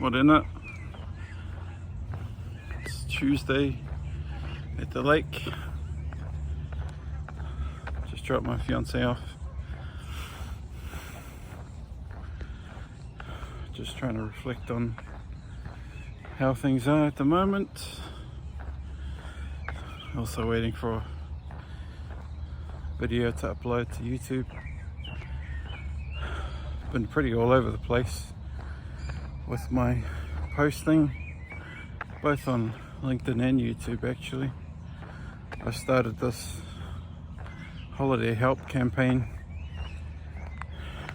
What in it? It's Tuesday at the lake. Just dropped my fiance off. Just trying to reflect on how things are at the moment. Also waiting for a video to upload to YouTube. Been pretty all over the place with my posting, both on LinkedIn and YouTube actually. I started this holiday help campaign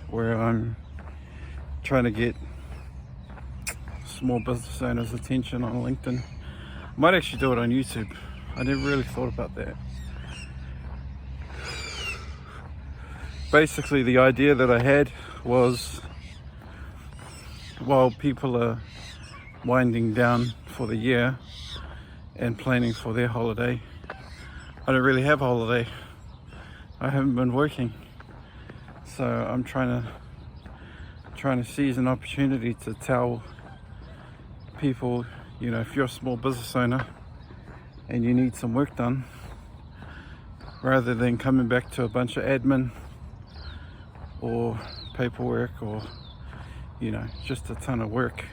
where I'm trying to get small business owners' attention on LinkedIn. Might actually do it on YouTube. I never really thought about that. Basically, the idea that I had was, while people are winding down for the year and planning for their holiday, I don't really have a holiday. I haven't been working, so I'm trying to seize an opportunity to tell people, you know, if you're a small business owner and you need some work done, rather than coming back to a bunch of admin or paperwork or, you know, just a ton of work,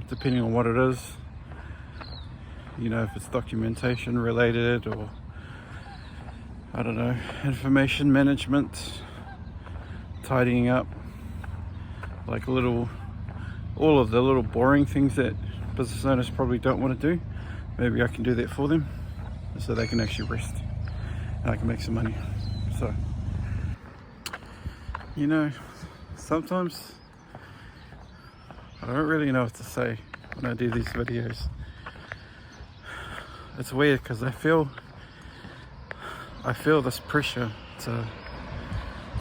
depending on what it is, you know, if it's documentation related or, I don't know, information management, tidying up, like all of the little boring things that business owners probably don't want to do. Maybe I can do that for them so they can actually rest and I can make some money. So, you know, sometimes I don't really know what to say when I do these videos. It's weird because I feel this pressure to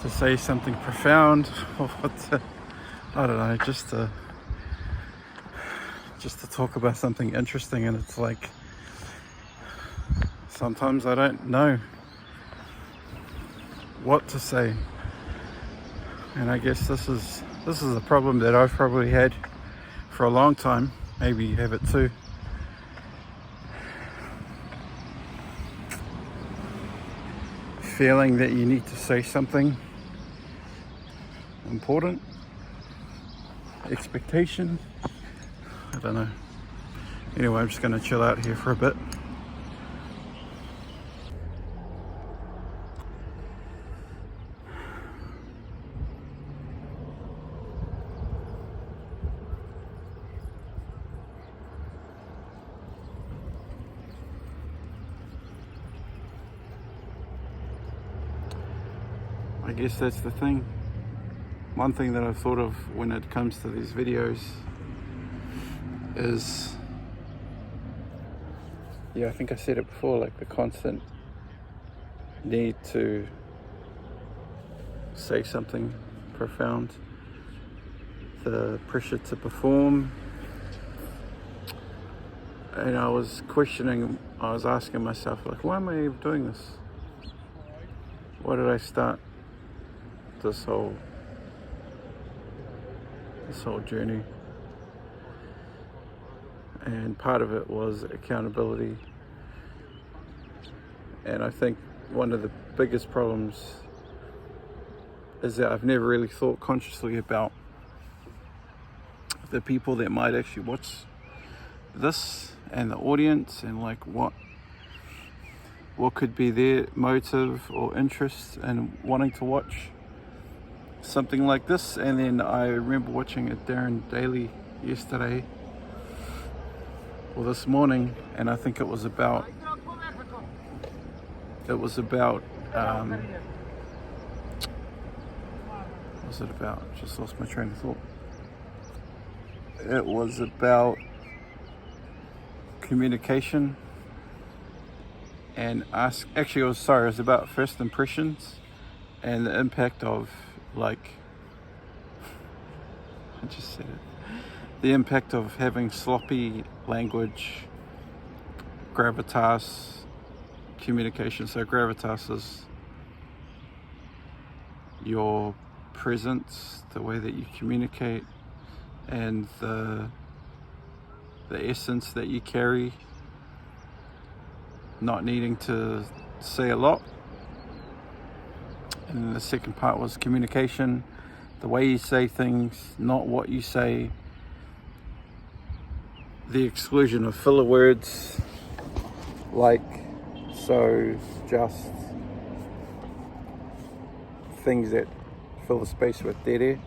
say something profound or I don't know, just to talk about something interesting, and it's like sometimes I don't know what to say. And I guess this is a problem that I've probably had for a long time. Maybe you have it too. Feeling that you need to say something important, expectation, I don't know. Anyway, I'm just going to chill out here for a bit. I guess that's the thing. One thing that I've thought of when it comes to these videos is, yeah, I think I said it before, like the constant need to say something profound, the pressure to perform. And I was asking myself, like, why am I doing this? Why did I start this whole journey? And part of it was accountability. And I think one of the biggest problems is that I've never really thought consciously about the people that might actually watch this and the audience, and like what could be their motive or interest in wanting to watch something like this. And then I remember watching a Darren Daily yesterday or this morning, and I think it was about what was it about? Just lost my train of thought. It was about communication and it was about first impressions and the impact of, like, I just said it, the impact of having sloppy language, gravitas, communication. So gravitas is your presence, the way that you communicate, and the essence that you carry, not needing to say a lot. And the second part was communication, the way you say things, not what you say, the exclusion of filler words, like so, just things that fill the space with dead air.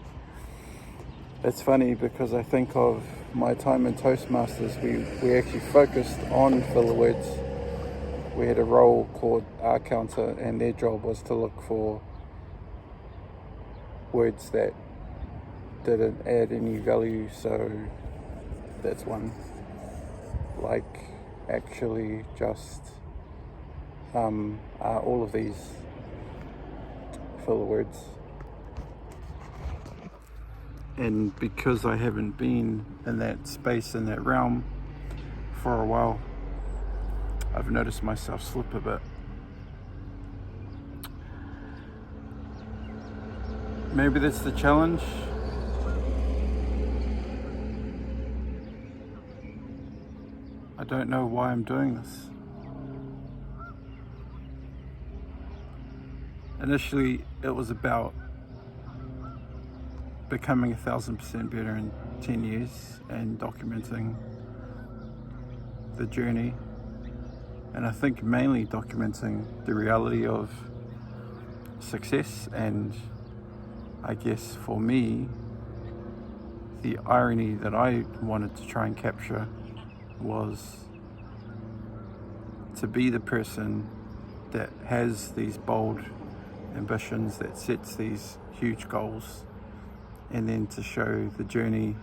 It's funny because I think of my time in Toastmasters, we actually focused on filler words. We had a role called R counter, and their job was to look for words that didn't add any value. So that's one, like actually just are all of these filler words. And because I haven't been in that space, in that realm for a while, I've noticed myself slip a bit. Maybe that's the challenge. I don't know why I'm doing this. Initially, it was about becoming 1,000% better in 10 years and documenting the journey. And I think mainly documenting the reality of success, and I guess for me, the irony that I wanted to try and capture was to be the person that has these bold ambitions, that sets these huge goals, and then to show the journey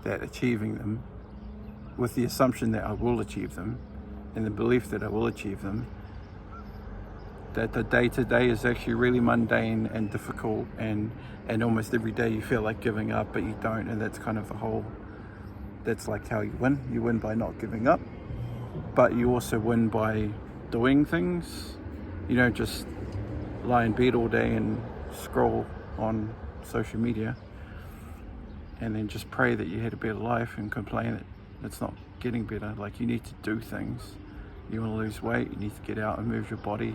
that achieving them, with the assumption that I will achieve them and the belief that I will achieve them, that the day-to-day is actually really mundane and difficult, and almost every day you feel like giving up but you don't. And that's kind of the whole, that's like how you win by not giving up, but you also win by doing things. You don't just lie in bed all day and scroll on social media and then just pray that you had a better life and complain that it's not getting better. Like, you need to do things. You want to lose weight, you need to get out and move your body,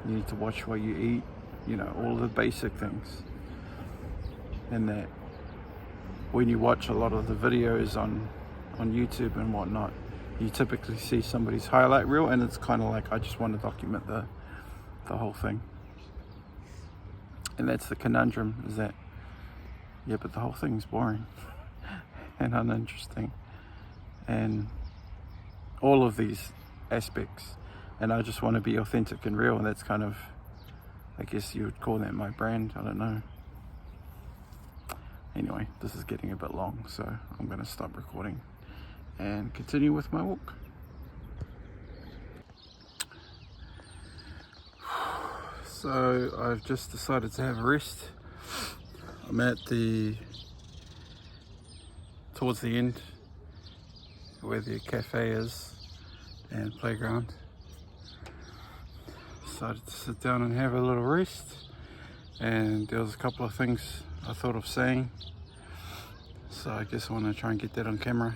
you need to watch what you eat, you know, all the basic things. And that when you watch a lot of the videos on YouTube and whatnot, you typically see somebody's highlight reel, and it's kind of like, I just want to document the whole thing. And that's the conundrum, is that, yeah, but the whole thing's boring and uninteresting, and all of these aspects. And I just want to be authentic and real, and that's kind of, I guess you would call that my brand. I don't know. Anyway, this is getting a bit long, so I'm going to stop recording and continue with my walk. So I've just decided to have a rest. I'm at towards the end where the cafe is and playground. Decided to sit down and have a little rest, and there was a couple of things I thought of saying, so I guess I want to try and get that on camera.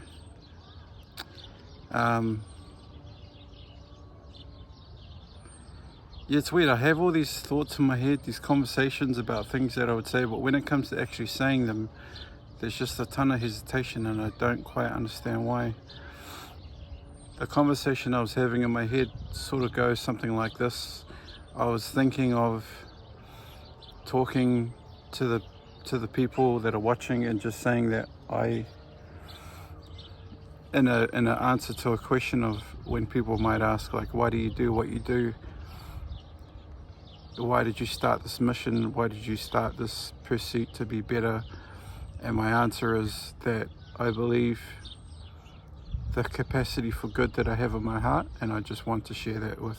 Yeah, it's weird. I have all these thoughts in my head, these conversations about things that I would say, but when it comes to actually saying them, there's just a ton of hesitation, and I don't quite understand why. The conversation I was having in my head sort of goes something like this. I was thinking of talking to the people that are watching and just saying that in an answer to a question of when people might ask, like, why do you do what you do? Why did you start this mission? Why did you start this pursuit to be better? And my answer is that I believe the capacity for good that I have in my heart, and I just want to share that with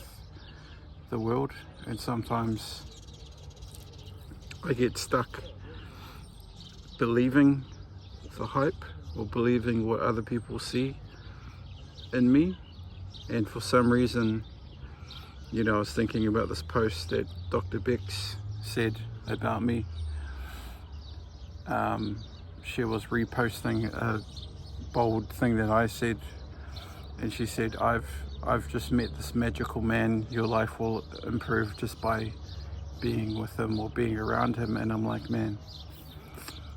the world. And sometimes I get stuck believing the hype or believing what other people see in me. And for some reason, you know, I was thinking about this post that Dr. Bex said about me. she was reposting a bold thing that I said, and she said, I've just met this magical man, your life will improve just by being with him or being around him. And I'm like, man,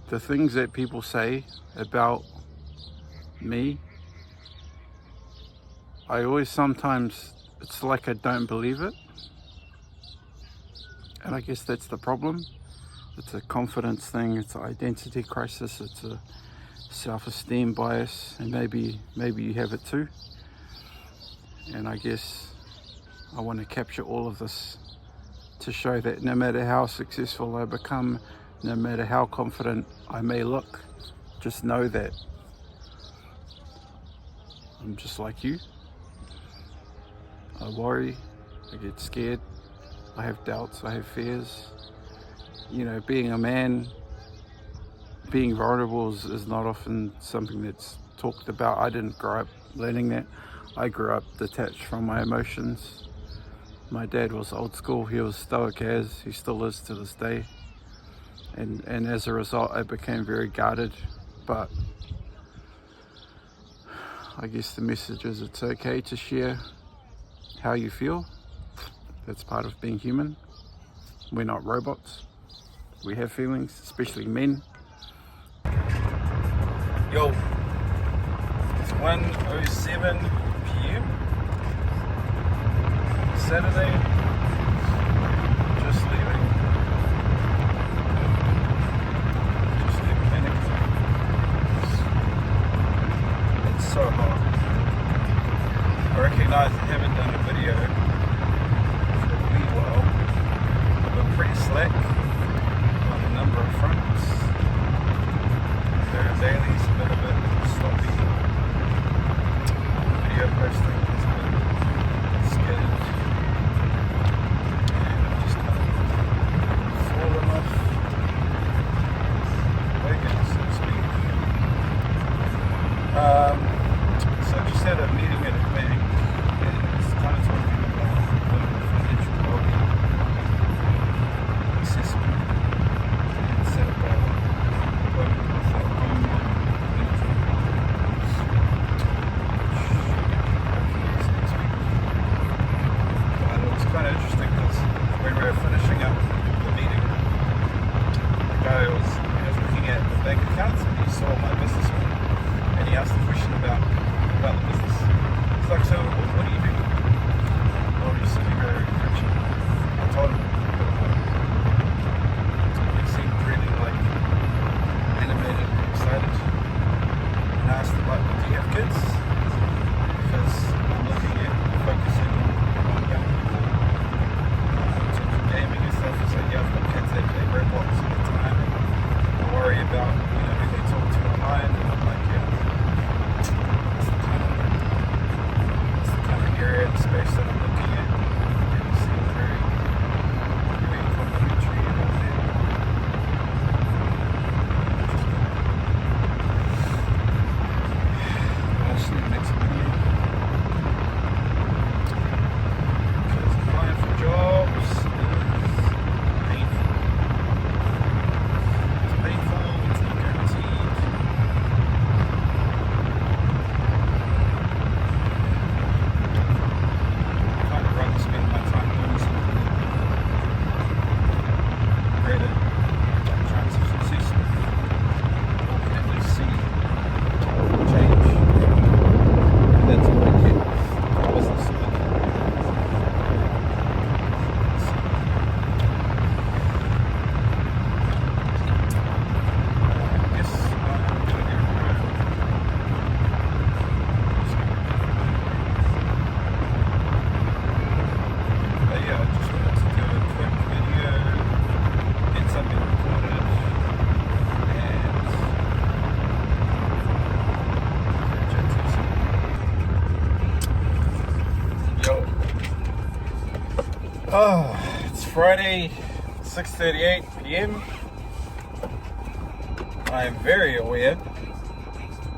the things that people say about me, I always sometimes, it's like I don't believe it. And I guess that's the problem. It's a confidence thing, it's an identity crisis, it's a self-esteem bias, and maybe you have it too. And I guess I want to capture all of this to show that no matter how successful I become, no matter how confident I may look, just know that I'm just like you. I worry, I get scared, I have doubts, I have fears. You know, being a man, being vulnerable is not often something that's talked about. I didn't grow up learning that. I grew up detached from my emotions. My dad was old school, he was stoic as, he still is to this day. And as a result, I became very guarded. But I guess the message is it's okay to share how you feel. That's part of being human. We're not robots. We have feelings, especially men. Yo, it's 1:07 p.m. Saturday. Just leaving clinic. It's so hot. I recognize I haven't done a video for a wee while. I've been pretty slack on a number of fronts. There are dailies, a bit of it sloppy. Video posting has been scattered. And I've just kind of fallen off wagon, so to speak. So I just had a meeting at a bank, and it's kind of talking about financial well-being assessment, and set about working with our own energy, which next week. But it was kind of interesting because when we were finishing up the meeting, the guy was looking at the bank accounts, and he saw my business one, and he asked a question about the business. It's like, so what do you do? Well, you said you go coaching. I told him he seemed really like animated and excited. And I asked him, like, do you have kids? Because I'm looking at focusing on young people in terms of gaming and stuff. It's like, yeah, I've got kids that play Roblox all the time, and I worry about, who they talk to online. And I'm like, yeah, area and space that I'm looking at, and it seemed very complimentary and all that. Actually, next video, because applying for jobs is painful. It's painful, it's not guaranteed. Spend my time doing something greater, chance of success, or can at least see change. And that's what I did with business. I guess I'm going to get yeah, I just wanted to do a quick video, get something recorded, and yo. Oh, it's Friday, 6:38 p.m. I am very aware,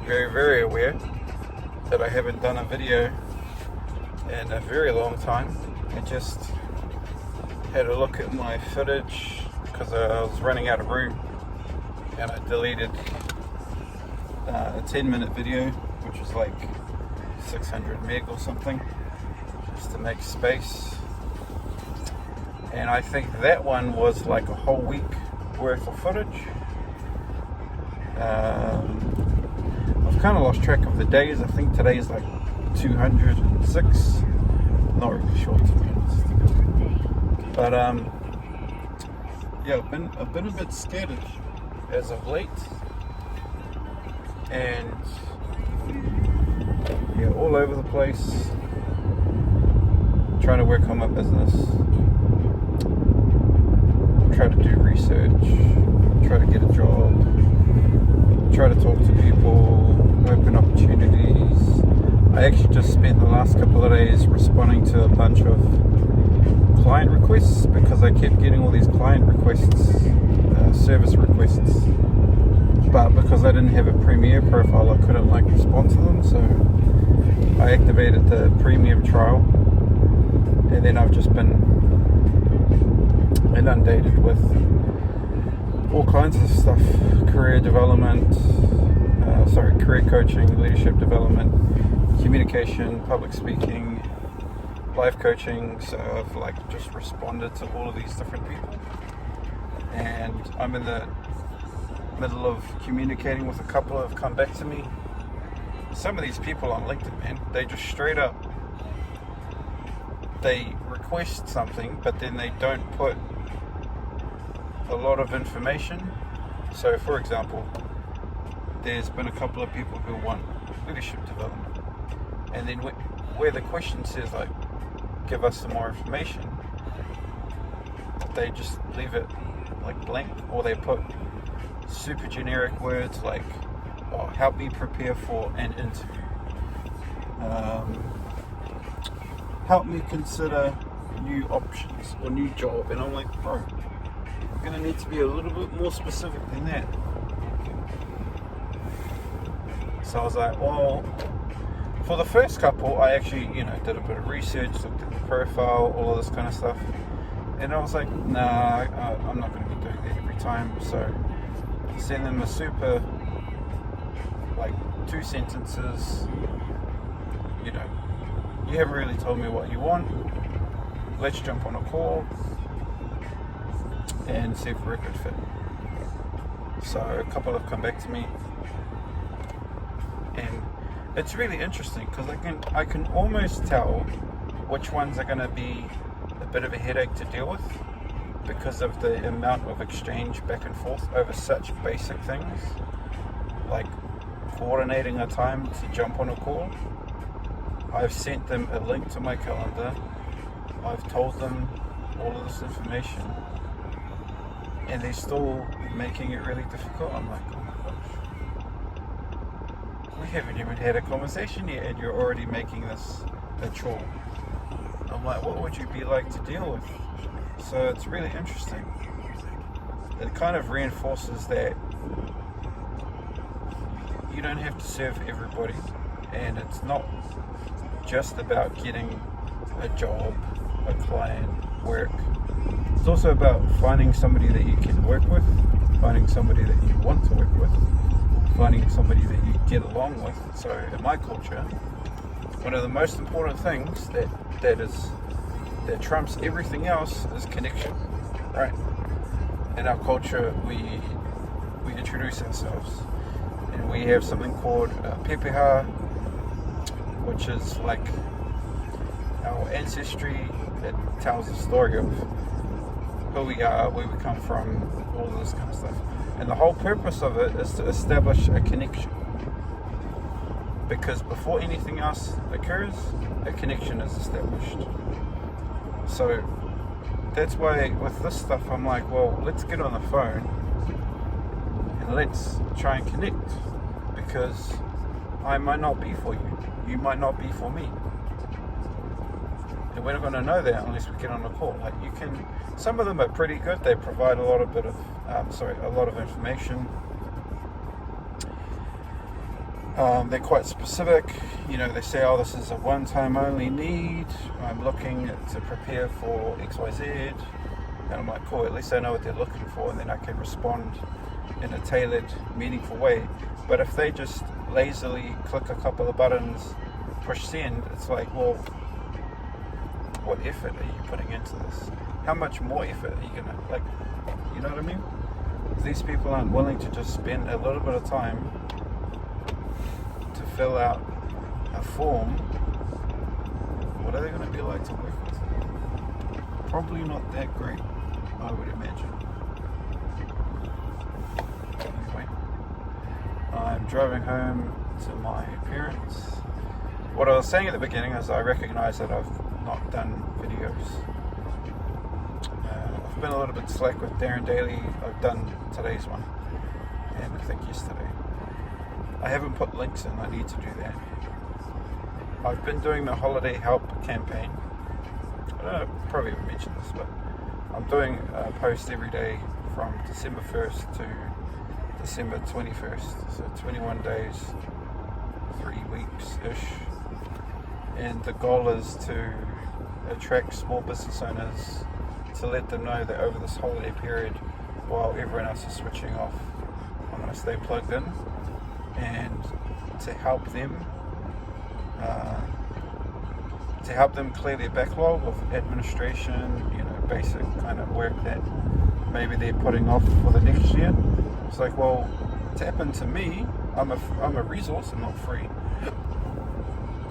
very aware that I haven't done a video in a very long time. I just had a look at my footage because I was running out of room, and I deleted a 10-minute video, which is like 600 meg or something, just to make space. And I think that one was like a whole week worth of footage. I've kind of lost track of the days. I think today is like 206. Not really sure, to be honest. But yeah, I've been a bit scattered as of late, and yeah, all over the place, trying to work on my business, try to do research, try to get a job, try to talk to people, open opportunities. I actually just spent the last couple of days responding to a bunch of client requests, because I kept getting all these client requests, service requests, but because I didn't have a Premiere profile, I couldn't like respond to them. So I activated the premium trial, and then I've just been inundated with all kinds of stuff: career development, career coaching, leadership development, communication, public speaking, life coaching. So I've like just responded to all of these different people, and I'm in the middle of communicating with a couple who have come back to me. Some of these people on LinkedIn, man, they just straight up, they request something, but then they don't put a lot of information. So for example, there's been a couple of people who want leadership development, and then where the question says like, give us some more information, they just leave it like blank, or they put super generic words like, oh, help me prepare for an interview, help me consider new options or new job. And I'm like, bro, you're gonna need to be a little bit more specific than that. So I was like, well, for the first couple, I actually, did a bit of research, looked at the profile, all of this kind of stuff, and I was like, nah, I'm not going to be doing that every time. So send them a super, like, 2 sentences. You haven't really told me what you want. Let's jump on a call and see if we're a good fit. So a couple have come back to me, and it's really interesting because I can almost tell which ones are going to be a bit of a headache to deal with, because of the amount of exchange back and forth over such basic things like coordinating a time to jump on a call. I've sent them a link to my calendar. I've told them all of this information, and they're still making it really difficult. I'm like, oh my gosh, we haven't even had a conversation yet, and you're already making this a chore. I'm like, what would you be like to deal with? So it's really interesting. It kind of reinforces that you don't have to serve everybody, and it's not just about getting a job, a client, work. It's also about finding somebody that you can work with, finding somebody that you want to work with, finding somebody that you get along with. So in my culture, one of the most important things that trumps everything else is connection, right? In our culture, we introduce ourselves, and we have something called pepeha, which is like our ancestry. It tells the story of who we are, where we come from, all of this kind of stuff. And the whole purpose of it is to establish a connection, because before anything else occurs, a connection is established. So that's why with this stuff, I'm like, well, let's get on the phone and let's try and connect, because I might not be for you, you might not be for me, and we're not going to know that unless we get on a call. Like, you can, some of them are pretty good. They provide a lot of information. They're quite specific. They say, oh, this is a one-time only need. I'm looking to prepare for XYZ. And I'm like, cool, at least I know what they're looking for, and then I can respond in a tailored, meaningful way. But if they just lazily click a couple of buttons, push send, it's like, well, what effort are you putting into this? How much more effort are you gonna, like, you know what I mean? If these people aren't willing to just spend a little bit of time to fill out a form, what are they gonna be like to work with? Probably not that great, I would imagine. Anyway, I'm driving home to my parents. What I was saying at the beginning is I recognize that I've not done videos. I've been a little bit slack with Darren Daly. I've done today's one, and I think yesterday. I haven't put links in, I need to do that. I've been doing the holiday help campaign. I probably haven't mentioned this, but I'm doing a post every day from December 1st to December 21st, so 21 days, 3 weeks-ish. And the goal is to attract small business owners, to let them know that over this holiday period, while everyone else is switching off, I'm going to stay plugged in, and to help them clear their backlog of administration, basic kind of work that maybe they're putting off for the next year. It's like, well, tap into me. I'm a resource. I'm not free.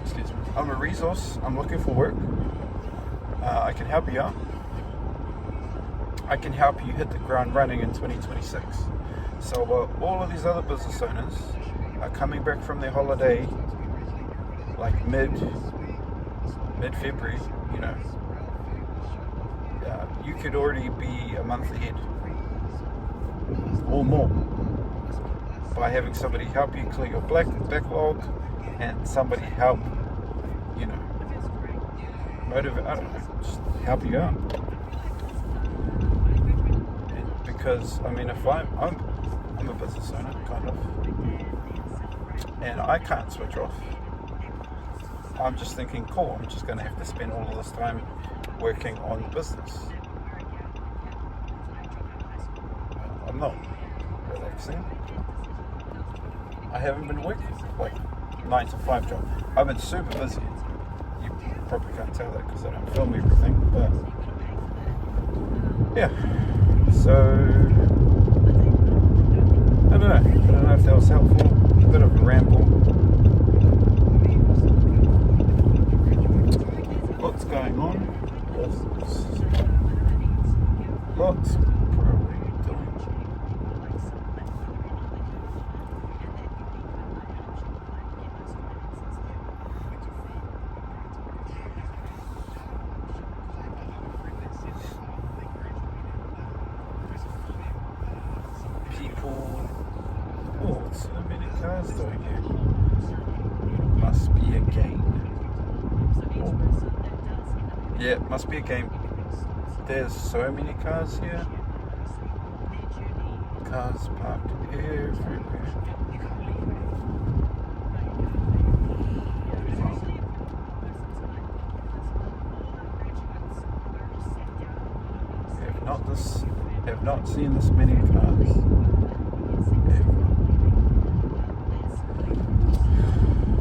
Excuse me. I'm a resource. I'm looking for work. I can help you out. I can help you hit the ground running in 2026. So all of these other business owners are coming back from their holiday like mid-February, you could already be a month ahead or more by having somebody help you clear your backlog, and somebody help, motivate, I don't know, just help you out. Because, if I'm a business owner, kind of, and I can't switch off. I'm just thinking, cool, I'm just going to have to spend all of this time working on the business. I'm not relaxing. I haven't been working like 9 to 5 job. I've been super busy. You probably can't tell that because I don't film everything, but yeah. So I don't know if that was helpful. A bit of a ramble. Lots going on. Lots probably doing. People. Oh, so many cars doing here. Must be a game. Yeah, it must be a game. There's so many cars here. Cars parked everywhere. Have not seen this many cars ever.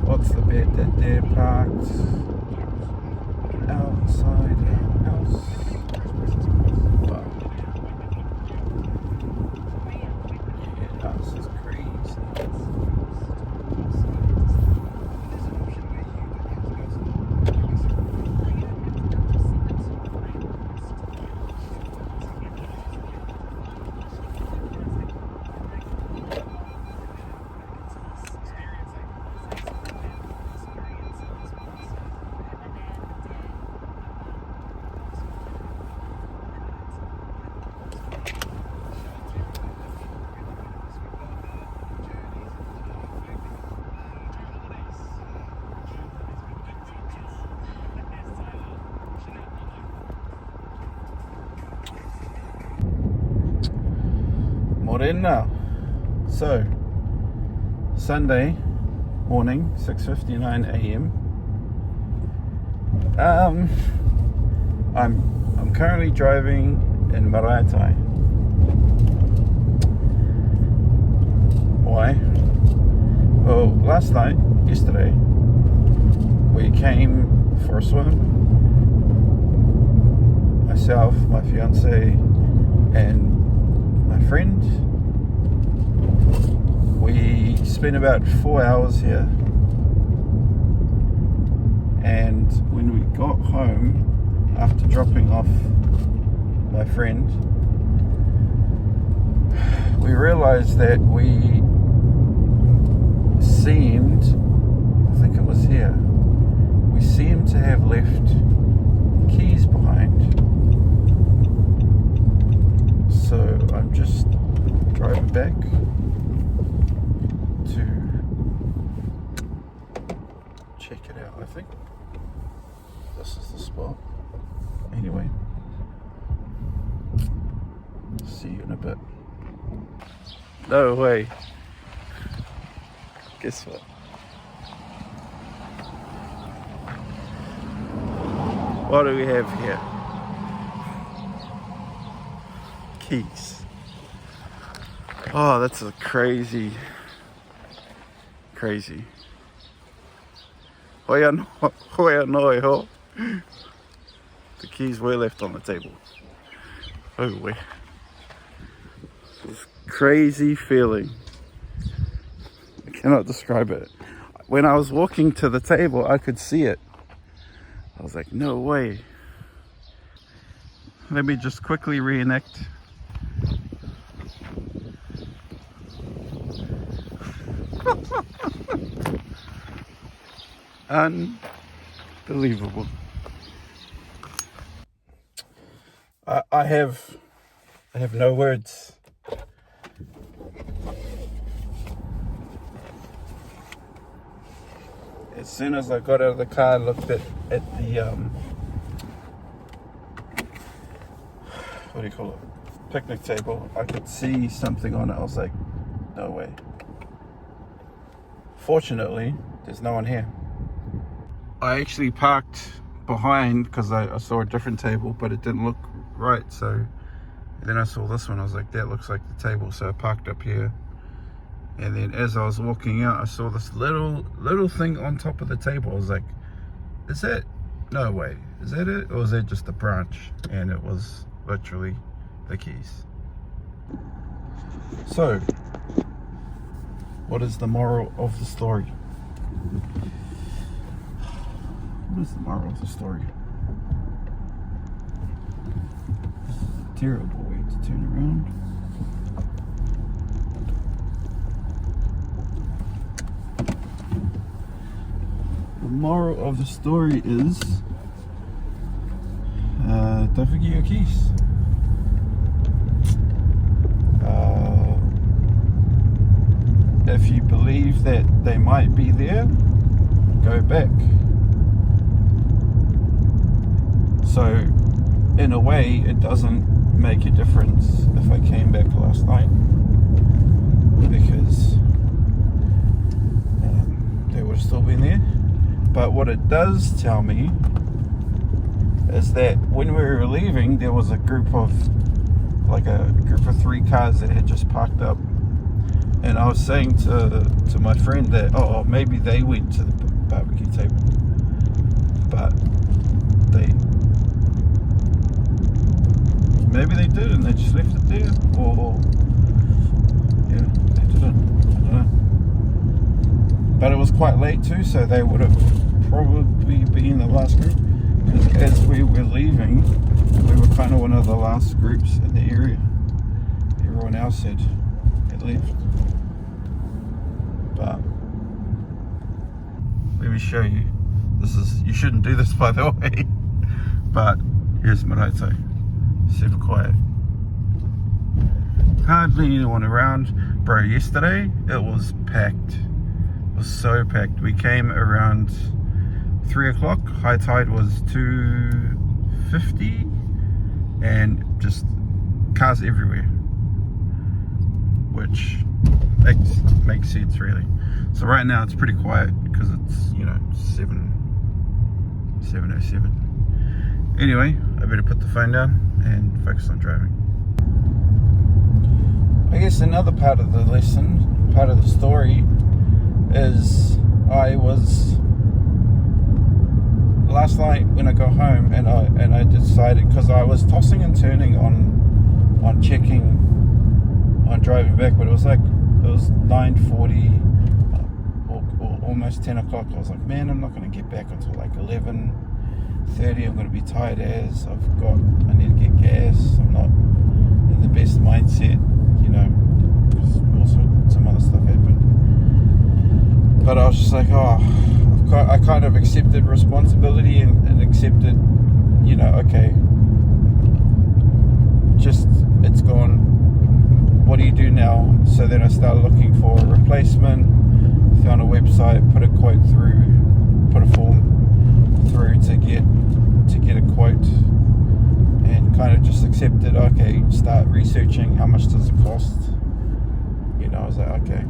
What's the bet that they're parked outside our house? Wow. Yeah, house is crazy. Morena. So, Sunday morning, 6:59 a.m. I'm currently driving in Maraetai. last night, yesterday, we came for a swim. Myself, my fiance, and my friend. We spent about 4 hours here. And when we got home, after dropping off my friend, we realized that we seemed, I think it was here, we seemed to have left keys behind. So I'm just driving back to check it out. I think this is the spot. Anyway, see you in a bit. No way. Guess what? What do we have here? Keys. Oh, that's a crazy. Hoi anoi ho. The keys were left on the table. Oh, wait. This crazy feeling. I cannot describe it. When I was walking to the table, I could see it. I was like, no way. Let me just quickly reenact. Unbelievable. I have no words. As soon as I got out of the car, I looked at the what do you call it? Picnic table. I could see something on it. I was like, no way. Fortunately, there's no one here. I actually parked behind because I saw a different table, but it didn't look right. So then I saw this one. I was like, that looks like the table. So I parked up here. And then as I was walking out, I saw this little thing on top of the table. I was like, is that, no way, is that it? Or is that just a branch? And it was literally the keys. So, what is the moral of the story? What is the moral of the story? This is a terrible way to turn around. The moral of the story is don't forget your keys. If you believe that they might be there, go back. So in a way, it doesn't make a difference if I came back last night, because they would have still been there. But what it does tell me is that when we were leaving, there was a group of 3 cars that had just parked up. And I was saying to my friend that, maybe they went to the barbecue table. But maybe they did and they just left it there. Or, yeah, they didn't. I don't know. But it was quite late too, so they would have probably been the last group. Because as we were leaving, we were kind of one of the last groups in the area. Everyone else had left. But let me show you. You shouldn't do this, by the way. But here's Maraito. Super quiet. Hardly anyone around. Bro, yesterday it was packed. It was so packed. We came around 3 o'clock. High tide was 2:50 and just cars everywhere, which makes sense really. So right now it's pretty quiet because it's 7:07. Anyway, I better put the phone down and focus on driving. I guess another part of the lesson, part of the story, is I was last night when I got home, and I decided, because I was tossing and turning on checking on driving back, but it was 9:40 or almost 10 o'clock. I was like, man, I'm not going to get back until like 11:30. I'm going to be tired as I need to get gas. I'm not in the best mindset, because also some other stuff happened. But I was just like, I kind of accepted responsibility and accepted, okay, just, it's gone. What do you do now? So then I started looking for a replacement, found a website, put a quote through, put a form through to get a quote, and kind of just accepted, okay, start researching how much does it cost. I was like, okay,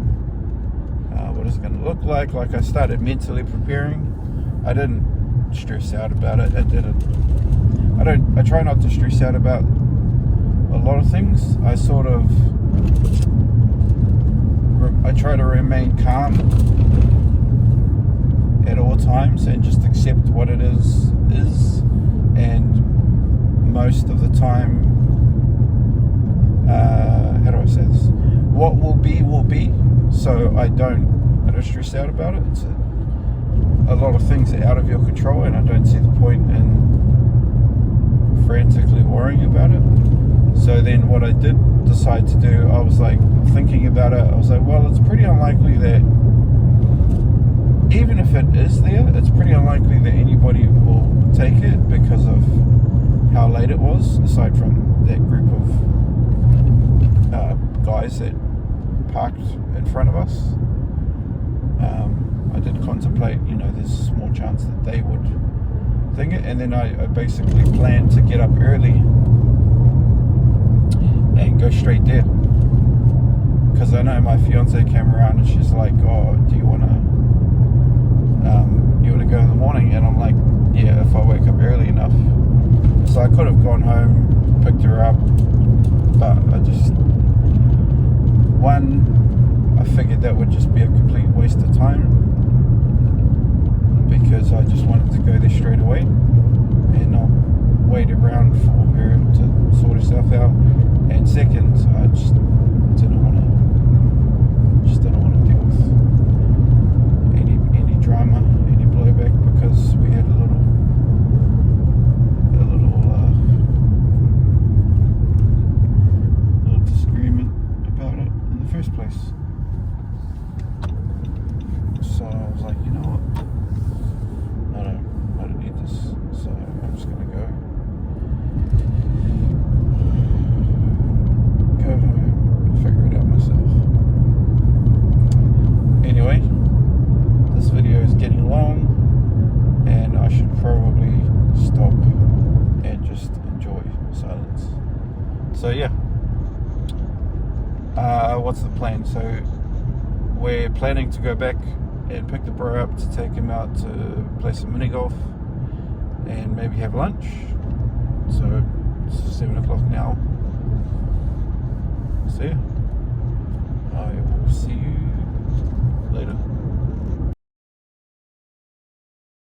what is it going to look like? Like, I started mentally preparing. I didn't stress out about it. I try not to stress out about a lot of things. I try to remain calm at all times and just accept what it is, and most of the time, how do I say this? What will be, so I don't stress out about it. It's a lot of things are out of your control, and I don't see the point in frantically worrying about it. So then what I did decide to do, I was like thinking about it, I was like, well, it's pretty unlikely that, even if it is there, it's pretty unlikely that anybody will take it because of how late it was, aside from that group of guys that parked in front of us. I did contemplate, there's a small chance that they would think it, and then I basically planned to get up early and go straight there, because I know my fiance came around and she's like, oh, do you want to go in the morning? And I'm like, yeah, if I wake up early enough. So I could have gone home, picked her up, but I figured that would just be a complete waste of time, because I just wanted to go there straight away and not wait around for her to sort herself out. And second, I just didn't want to deal with any drama, any blowback, because we had a little disagreement about it in the first place. So I was like, you know what? I don't need this. So I'm just gonna go home and figure it out myself. Anyway, this video is getting long, and I should probably stop and just enjoy silence. So yeah, what's the plan? So we're planning to go back and pick the bro up to take him out to play some mini golf and maybe have lunch. So it's 7 o'clock now. So yeah, I will see you later.